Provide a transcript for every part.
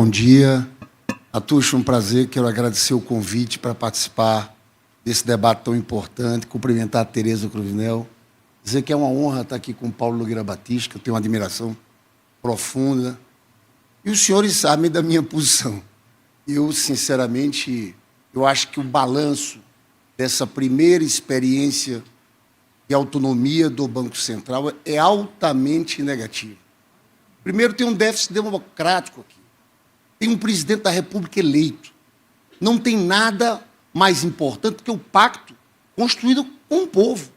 bom dia. Atucho, um prazer. Quero agradecer o convite para participar desse debate tão importante, cumprimentar a Tereza Cruvinel, dizer que é uma honra estar aqui com o Paulo Nogueira Batista, que eu tenho uma admiração profunda. E os senhores sabem da minha posição. Eu, sinceramente, eu acho que o balanço dessa primeira experiência de autonomia do Banco Central é altamente negativo. Primeiro, tem um déficit democrático aqui. Tem um presidente da República eleito. Não tem nada mais importante que o pacto construído com o povo.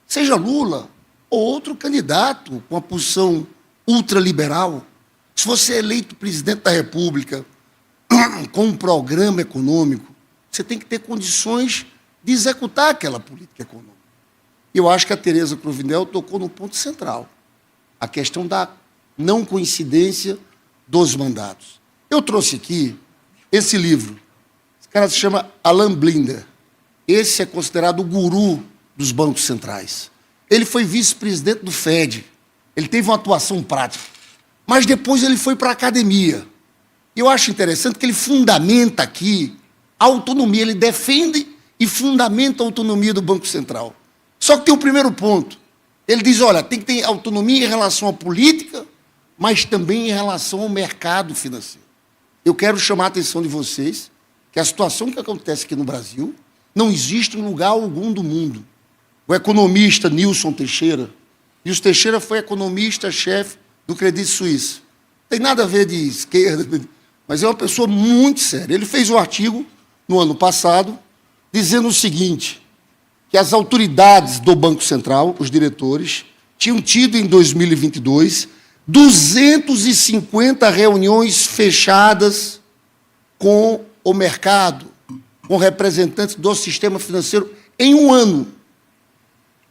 Seja Lula ou outro candidato com a posição ultraliberal. Se você é eleito presidente da República com um programa econômico, você tem que ter condições de executar aquela política econômica. Eu acho que a Tereza Cruvinel tocou no ponto central, a questão da não coincidência dos mandatos. Eu trouxe aqui esse livro. Esse cara se chama Alan Blinder. Esse é considerado o guru dos bancos centrais. Ele foi vice-presidente do FED. Ele teve uma atuação prática. Mas depois ele foi para a academia. Eu acho interessante que ele fundamenta aqui a autonomia. Ele defende e fundamenta a autonomia do Banco Central. Só que tem o primeiro ponto. Ele diz, olha, tem que ter autonomia em relação à política, mas também em relação ao mercado financeiro. Eu quero chamar a atenção de vocês que a situação que acontece aqui no Brasil não existe em lugar algum do mundo. O economista Nilson Teixeira, Nilson Teixeira foi economista-chefe do Credit Suisse. Tem nada a ver de esquerda, mas é uma pessoa muito séria. Ele fez um artigo no ano passado dizendo o seguinte, que as autoridades do Banco Central, os diretores, tinham tido em 2022 250 reuniões fechadas com o mercado, com representantes do sistema financeiro, em um ano.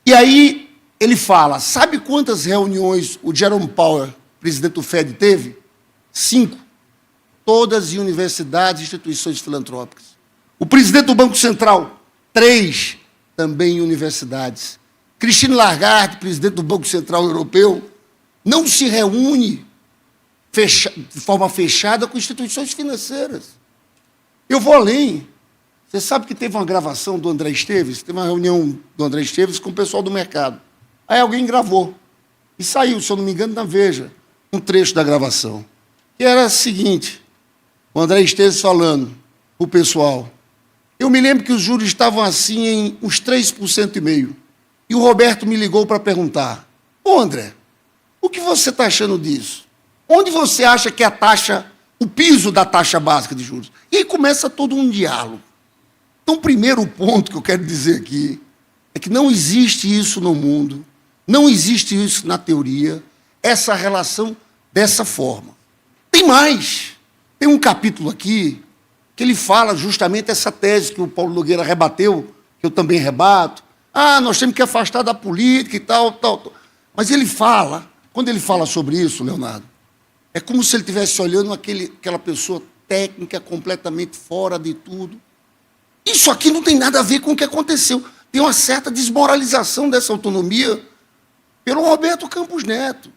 E aí ele fala, sabe quantas reuniões o Jerome Powell, presidente do FED, teve? 5. Todas em universidades e instituições filantrópicas. O presidente do Banco Central, 3, também em universidades. Christine Lagarde, presidente do Banco Central Europeu, não se reúne de forma fechada com instituições financeiras. Eu vou além. Você sabe que teve uma gravação do André Esteves, teve uma reunião do André Esteves com o pessoal do mercado. Aí alguém gravou. E saiu, se eu não me engano, na Veja, um trecho da gravação. Que era o seguinte, o André Esteves falando para o pessoal, eu me lembro que os juros estavam assim em uns 3,5%. E o Roberto me ligou para perguntar, ô André, o que você está achando disso? Onde você acha que é a taxa, o piso da taxa básica de juros? E aí começa todo um diálogo. Então, o primeiro ponto que eu quero dizer aqui é que não existe isso no mundo, não existe isso na teoria, essa relação dessa forma. Tem mais. Tem um capítulo aqui que ele fala justamente essa tese que o Paulo Nogueira rebateu, que eu também rebato. Ah, nós temos que afastar da política e tal, tal. Mas ele fala, quando ele fala sobre isso, Leonardo, é como se ele estivesse olhando aquela pessoa técnica completamente fora de tudo. Isso aqui não tem nada a ver com o que aconteceu. Tem uma certa desmoralização dessa autonomia pelo Roberto Campos Neto.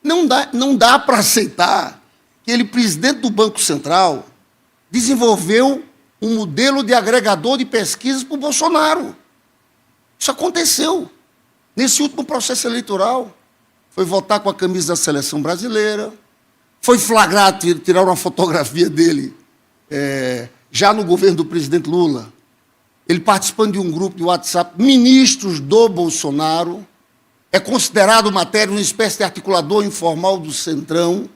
Não dá para aceitar que ele, presidente do Banco Central, desenvolveu um modelo de agregador de pesquisas para o Bolsonaro. Isso aconteceu nesse último processo eleitoral. Foi votar com a camisa da seleção brasileira, foi flagrado tirar uma fotografia dele já no governo do presidente Lula, ele participando de um grupo de WhatsApp, ministros do Bolsonaro, é considerado matéria uma espécie de articulador informal do Centrão,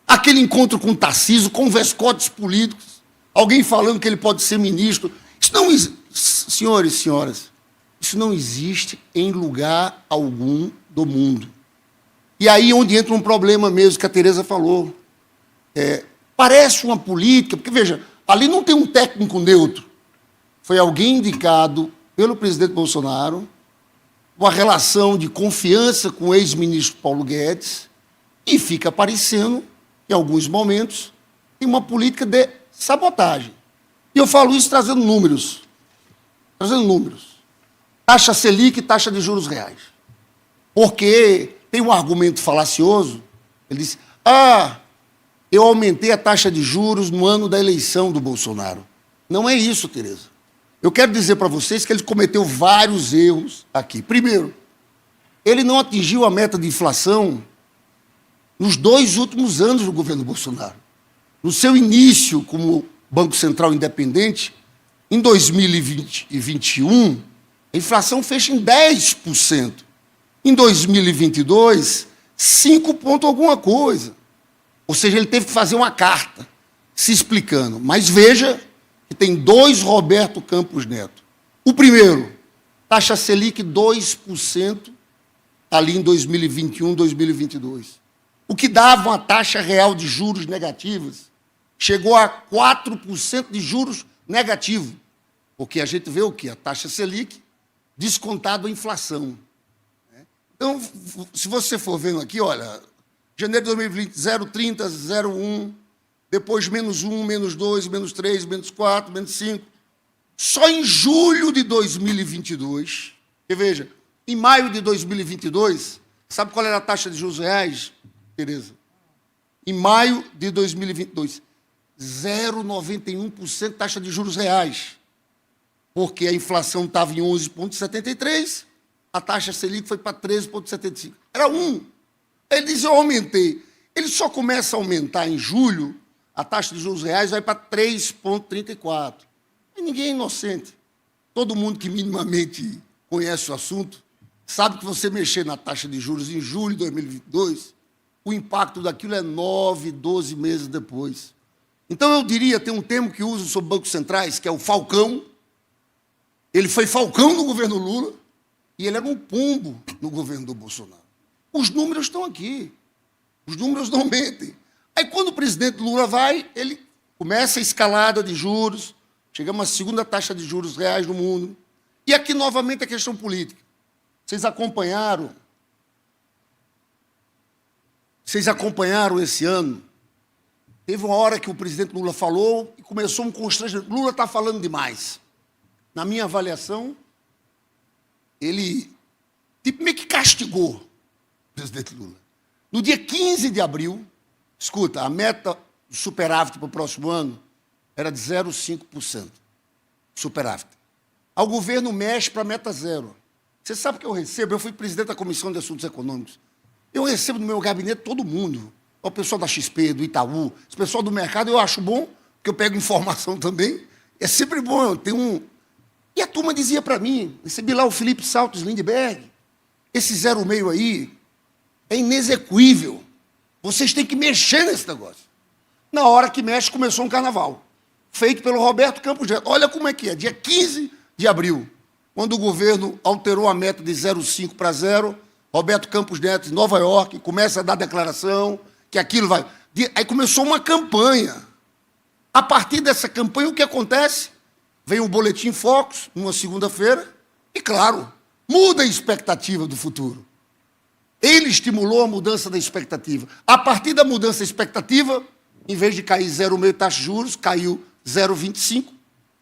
aquele encontro com o Tarcísio, com vescotes políticos, alguém falando que ele pode ser ministro. Isso não existe, senhores e senhoras, isso não existe em lugar algum do mundo. E aí onde entra um problema mesmo que a Tereza falou. Parece uma política, porque, veja, ali não tem um técnico neutro. Foi alguém indicado pelo presidente Bolsonaro, uma relação de confiança com o ex-ministro Paulo Guedes, e fica aparecendo, em alguns momentos, tem uma política de sabotagem. E eu falo isso trazendo números. Taxa Selic e taxa de juros reais. Porque tem um argumento falacioso, ele diz, eu aumentei a taxa de juros no ano da eleição do Bolsonaro. Não é isso, Tereza. Eu quero dizer para vocês que ele cometeu vários erros aqui. Primeiro, ele não atingiu a meta de inflação nos 2 últimos anos do governo Bolsonaro. No seu início como Banco Central independente, em 2021, a inflação fecha em 10%. Em 2022, 5 ponto alguma coisa. Ou seja, ele teve que fazer uma carta se explicando. Mas veja que tem 2 Roberto Campos Neto. O primeiro, taxa Selic 2% ali em 2021, 2022. O que dava uma taxa real de juros negativas, chegou a 4% de juros negativo. Porque a gente vê o quê? A taxa Selic descontado a inflação. Então, se você for vendo aqui, olha, janeiro de 2020, 0,30, 0,1, depois menos 1, menos 2, menos 3, menos 4, menos 5. Só em julho de 2022, e veja, em maio de 2022, sabe qual era a taxa de juros reais, Tereza? Em maio de 2022, 0,91% taxa de juros reais, porque a inflação estava em 11,73%, a taxa Selic foi para 13,75%. Era 1%. Ele diz, eu aumentei. Ele só começa a aumentar em julho, a taxa de juros reais vai para 3,34%. E ninguém é inocente. Todo mundo que minimamente conhece o assunto sabe que você mexer na taxa de juros em julho de 2022, o impacto daquilo é 9, 12 meses depois. Então, eu diria, tem um termo que uso sobre bancos centrais, que é o falcão. Ele foi falcão no governo Lula e ele era um pombo no governo do Bolsonaro. Os números estão aqui. Os números não mentem. Aí, quando o presidente Lula vai, ele começa a escalada de juros, chegamos à segunda taxa de juros reais no mundo. E aqui, novamente, a questão política. Vocês acompanharam esse ano? Teve uma hora que o presidente Lula falou e começou um constrangimento. Lula está falando demais. Na minha avaliação, ele meio que castigou o presidente Lula. No dia 15 de abril, escuta, a meta do superávit para o próximo ano era de 0,5%. Superávit. Aí o governo mexe para a meta zero. Você sabe o que eu recebo? Eu fui presidente da Comissão de Assuntos Econômicos. Eu recebo no meu gabinete todo mundo. O pessoal da XP, do Itaú, o pessoal do mercado, eu acho bom, porque eu pego informação também. É sempre bom, eu tenho um... E a turma dizia para mim, recebi lá o Felipe Saltos Lindbergh, esse 0,5 aí é inexequível. Vocês têm que mexer nesse negócio. Na hora que mexe, começou um carnaval, feito pelo Roberto Campos Neto. Olha como é que é, dia 15 de abril, quando o governo alterou a meta de 0,5 para 0, Roberto Campos Neto, em Nova York, começa a dar declaração que aquilo vai... Aí começou uma campanha. A partir dessa campanha, o que acontece? Vem o Boletim Focus, numa segunda-feira, e, claro, muda a expectativa do futuro. Ele estimulou a mudança da expectativa. A partir da mudança da expectativa, em vez de cair 0,5 taxa de juros, caiu 0,25,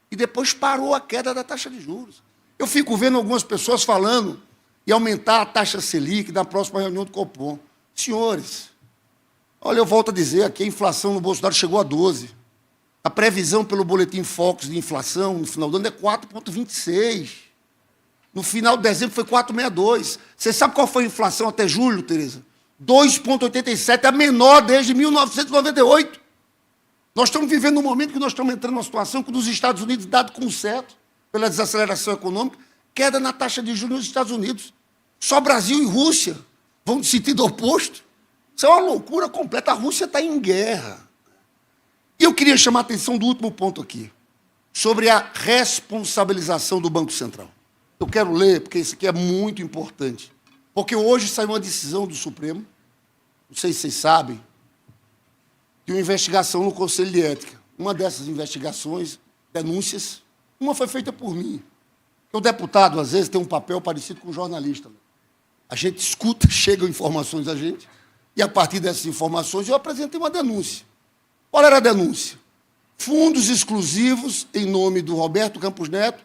e depois parou a queda da taxa de juros. Eu fico vendo algumas pessoas falando em aumentar a taxa Selic na próxima reunião do Copom. Senhores, olha, eu volto a dizer, aqui a inflação no Bolsonaro chegou a 12%. A previsão pelo Boletim Focus de inflação no final do ano é 4,26%. No final de dezembro foi 4,62%. Você sabe qual foi a inflação até julho, Tereza? 2,87%, a menor desde 1998. Nós estamos vivendo um momento que nós estamos entrando numa situação que nos Estados Unidos, dado como certo, pela desaceleração econômica, queda na taxa de juros nos Estados Unidos. Só Brasil e Rússia vão no sentido oposto. Isso é uma loucura completa. A Rússia está em guerra. E eu queria chamar a atenção do último ponto aqui, sobre a responsabilização do Banco Central. Eu quero ler, porque isso aqui é muito importante. Porque hoje saiu uma decisão do Supremo, não sei se vocês sabem, de uma investigação no Conselho de Ética. Uma dessas investigações, denúncias, uma foi feita por mim. Porque o deputado, às vezes, tem um papel parecido com o jornalista. A gente escuta, chegam informações a gente, e a partir dessas informações eu apresentei uma denúncia. Qual era a denúncia? Fundos exclusivos em nome do Roberto Campos Neto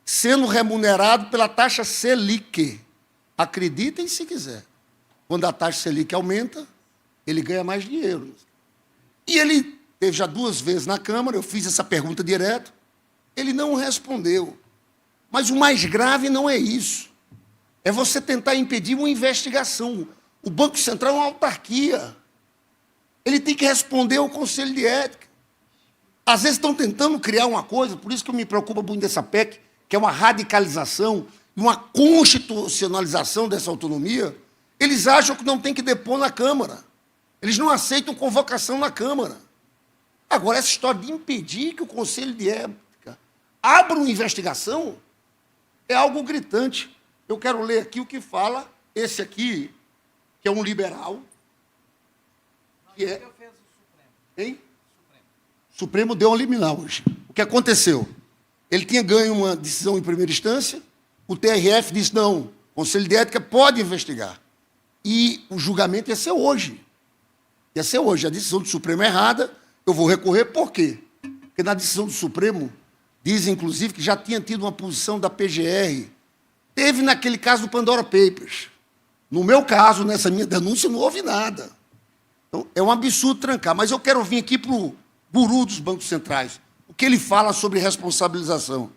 sendo remunerado pela taxa Selic. Acreditem se quiser. Quando a taxa Selic aumenta, ele ganha mais dinheiro. E ele teve já 2 vezes na Câmara, eu fiz essa pergunta direto, ele não respondeu. Mas o mais grave não é isso. É você tentar impedir uma investigação. O Banco Central é uma autarquia. Ele tem que responder ao Conselho de Ética. Às vezes estão tentando criar uma coisa, por isso que eu me preocupo muito dessa PEC, que é uma radicalização, uma constitucionalização dessa autonomia. Eles acham que não tem que depor na Câmara. Eles não aceitam convocação na Câmara. Agora, essa história de impedir que o Conselho de Ética abra uma investigação é algo gritante. Eu quero ler aqui o que fala esse aqui, que é um liberal, que é... Hein? O Supremo deu uma liminar hoje. O que aconteceu? Ele tinha ganho uma decisão em primeira instância, o TRF disse, não, o Conselho de Ética pode investigar. E o julgamento ia ser hoje. Ia ser hoje. A decisão do Supremo é errada, eu vou recorrer, por quê? Porque na decisão do Supremo, diz, inclusive, que já tinha tido uma posição da PGR. Teve naquele caso do Pandora Papers. No meu caso, nessa minha denúncia, não houve nada. Então, é um absurdo trancar. Mas eu quero vir aqui para o guru dos bancos centrais. O que ele fala sobre responsabilização?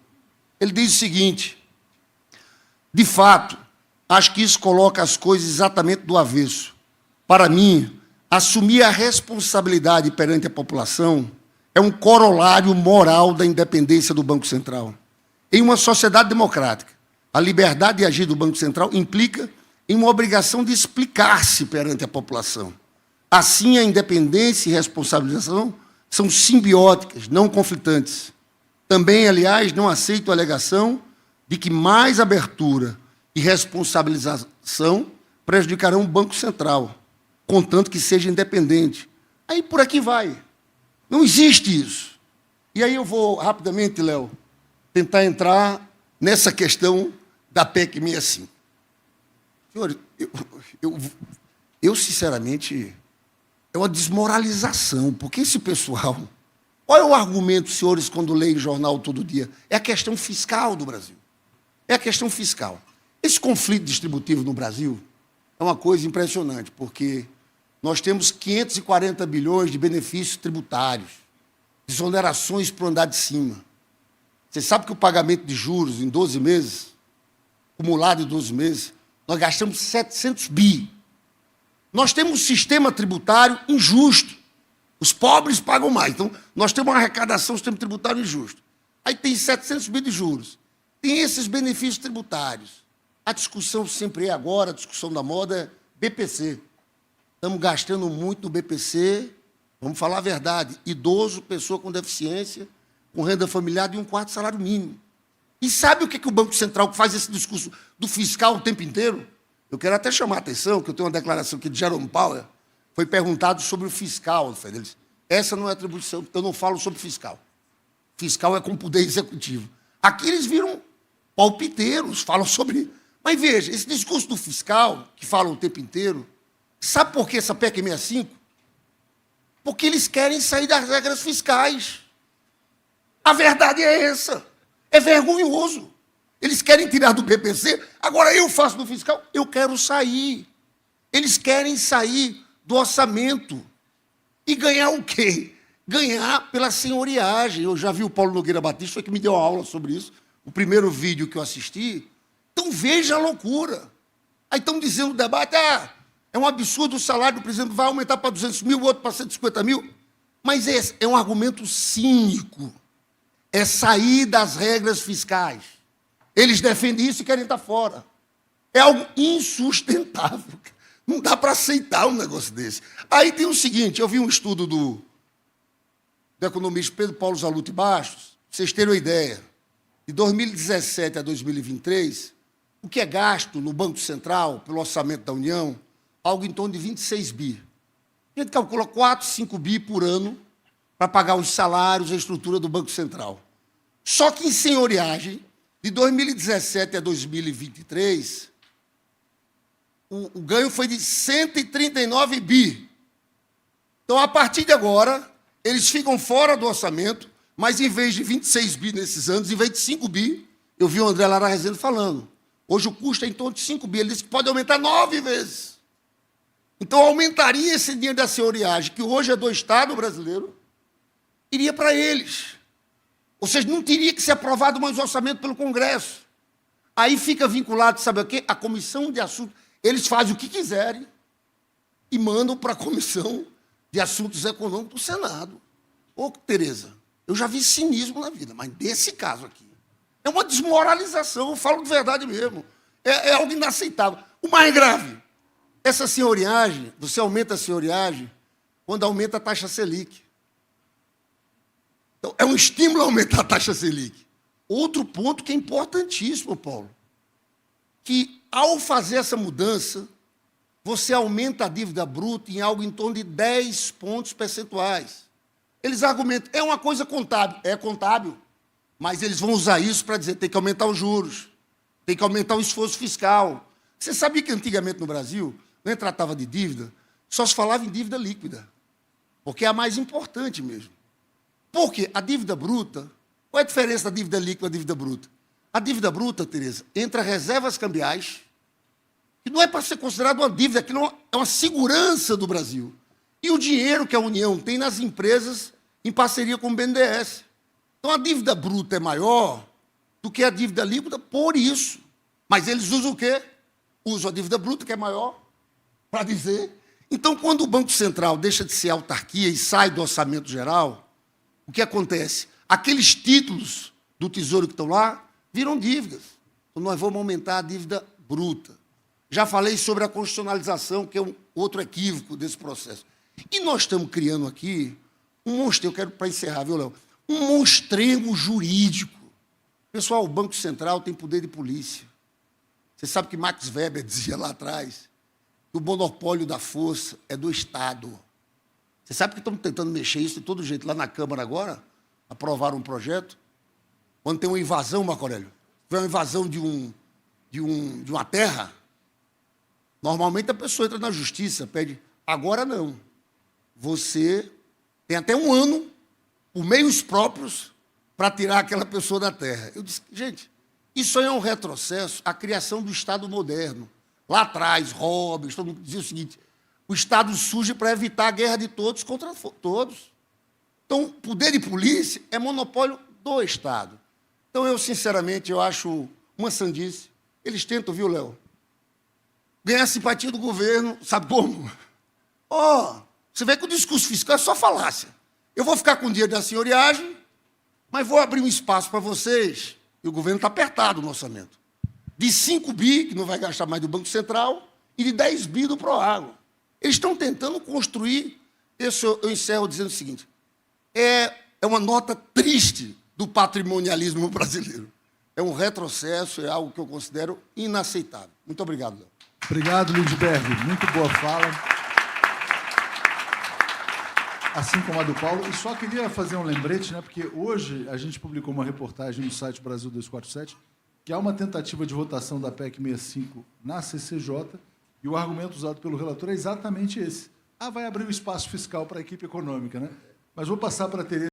Ele diz o seguinte, de fato, acho que isso coloca as coisas exatamente do avesso. Para mim, assumir a responsabilidade perante a população é um corolário moral da independência do Banco Central. Em uma sociedade democrática, a liberdade de agir do Banco Central implica em uma obrigação de explicar-se perante a população. Assim, a independência e responsabilização são simbióticas, não conflitantes. Também, aliás, não aceito a alegação de que mais abertura e responsabilização prejudicarão o Banco Central, contanto que seja independente. Aí por aqui vai. Não existe isso. E aí eu vou rapidamente, Léo, tentar entrar nessa questão da PEC 65. Senhores, eu sinceramente, é uma desmoralização, porque esse pessoal... Qual é o argumento, senhores, quando leem jornal todo dia? É a questão fiscal do Brasil. É a questão fiscal. Esse conflito distributivo no Brasil é uma coisa impressionante, porque nós temos 540 bilhões de benefícios tributários, desonerações para o andar de cima. Você sabe que o pagamento de juros em 12 meses, acumulado em 12 meses, nós gastamos 700 bi. Nós temos um sistema tributário injusto. Os pobres pagam mais. Então, nós temos uma arrecadação, um sistema tributário injusto. Aí tem 700 bi de juros. Tem esses benefícios tributários. A discussão sempre é agora, a discussão da moda é BPC. Estamos gastando muito no BPC, vamos falar a verdade, idoso, pessoa com deficiência, com renda familiar de 1/4 salário mínimo. E sabe o que o Banco Central faz esse discurso do fiscal o tempo inteiro? Eu quero até chamar a atenção, que eu tenho uma declaração aqui de Jerome Powell, foi perguntado sobre o fiscal. Ele disse, essa não é atribuição, eu não falo sobre fiscal. Fiscal é com poder executivo. Aqui eles viram palpiteiros, falam sobre... Mas veja, esse discurso do fiscal, que fala o tempo inteiro, sabe por que essa PEC 65? Porque eles querem sair das regras fiscais. A verdade é essa. É vergonhoso. Eles querem tirar do BPC, agora eu faço do fiscal, eu quero sair. Eles querem sair do orçamento. E ganhar o quê? Ganhar pela senhoriagem. Eu já vi o Paulo Nogueira Batista, foi que me deu uma aula sobre isso, o primeiro vídeo que eu assisti. Então veja a loucura. Aí estão dizendo no debate, é um absurdo o salário do presidente, vai aumentar para 200 mil, o outro para 150 mil. Mas esse é um argumento cínico. É sair das regras fiscais. Eles defendem isso e querem estar fora. É algo insustentável. Não dá para aceitar um negócio desse. Aí tem o seguinte, eu vi um estudo do economista Pedro Paulo Zalute Bastos, para vocês terem uma ideia, de 2017 a 2023, o que é gasto no Banco Central, pelo orçamento da União, algo em torno de 26 bi. A gente calcula 4, 5 bi por ano para pagar os salários, a estrutura do Banco Central. Só que em senhoriagem, de 2017 a 2023, o ganho foi de 139 bi. Então, a partir de agora, eles ficam fora do orçamento, mas em vez de 26 bi nesses anos, em vez de 5 bi, eu vi o André Lara Rezende falando, hoje o custo é em torno de 5 bi, ele disse que pode aumentar 9 vezes. Então, aumentaria esse dinheiro da senhoriagem, que hoje é do Estado brasileiro, iria para eles. Ou seja, não teria que ser aprovado mais orçamento pelo Congresso. Aí fica vinculado, sabe o quê? A comissão de assuntos. Eles fazem o que quiserem e mandam para a comissão de assuntos econômicos do Senado. Ô, Tereza, eu já vi cinismo na vida, mas nesse caso aqui, é uma desmoralização, eu falo de verdade mesmo. É algo inaceitável. O mais grave, essa senhoriagem, você aumenta a senhoriagem quando aumenta a taxa Selic. Então, é um estímulo a aumentar a taxa Selic. Outro ponto que é importantíssimo, Paulo, que ao fazer essa mudança, você aumenta a dívida bruta em algo em torno de 10 pontos percentuais. Eles argumentam, é uma coisa contábil. É contábil, mas eles vão usar isso para dizer, tem que aumentar os juros, tem que aumentar o esforço fiscal. Você sabia que antigamente no Brasil, nem tratava de dívida, só se falava em dívida líquida, porque é a mais importante mesmo. Porque a dívida bruta, qual é a diferença da dívida líquida e da dívida bruta? A dívida bruta, Tereza, entra reservas cambiais, que não é para ser considerado uma dívida, aquilo é uma segurança do Brasil. E o dinheiro que a União tem nas empresas em parceria com o BNDES. Então, a dívida bruta é maior do que a dívida líquida por isso. Mas eles usam o quê? Usam a dívida bruta, que é maior, para dizer. Então, quando o Banco Central deixa de ser autarquia e sai do orçamento geral, o que acontece? Aqueles títulos do Tesouro que estão lá viram dívidas. Então, nós vamos aumentar a dívida bruta. Já falei sobre a constitucionalização, que é um outro equívoco desse processo. E nós estamos criando aqui um monstro, eu quero, para encerrar, viu, Léo? Um monstrengo jurídico. Pessoal, o Banco Central tem poder de polícia. Você sabe que Max Weber dizia lá atrás que o monopólio da força é do Estado. Você sabe que estamos tentando mexer isso de todo jeito. Lá na Câmara agora, aprovaram um projeto, quando tem uma invasão, Marco Aurélio, tem uma invasão de uma terra, normalmente a pessoa entra na justiça, pede, agora não. Você tem até um ano, por meios próprios, para tirar aquela pessoa da terra. Eu disse, gente, isso aí é um retrocesso à criação do Estado moderno. Lá atrás, Hobbes, todo mundo dizia o seguinte, o Estado surge para evitar a guerra de todos contra todos. Então, poder de polícia é monopólio do Estado. Então, eu, sinceramente, eu acho uma sandice. Eles tentam, viu, Léo? Ganhar a simpatia do governo, sabe como? Você vê que o discurso fiscal é só falácia. Eu vou ficar com o dinheiro da senhoriagem, mas vou abrir um espaço para vocês, e o governo está apertado no orçamento, de 5 bi, que não vai gastar mais do Banco Central, e de 10 bi do Proagro. Eles estão tentando construir, isso eu encerro dizendo o seguinte, é uma nota triste do patrimonialismo brasileiro. É um retrocesso, é algo que eu considero inaceitável. Muito obrigado, Léo. Obrigado, Lindbergh. Muito boa fala. Assim como a do Paulo. E só queria fazer um lembrete, né, porque hoje a gente publicou uma reportagem no site Brasil 247, que há uma tentativa de votação da PEC 65 na CCJ, e o argumento usado pelo relator é exatamente esse. Vai abrir um espaço fiscal para a equipe econômica, né? Mas vou passar para a Tereza.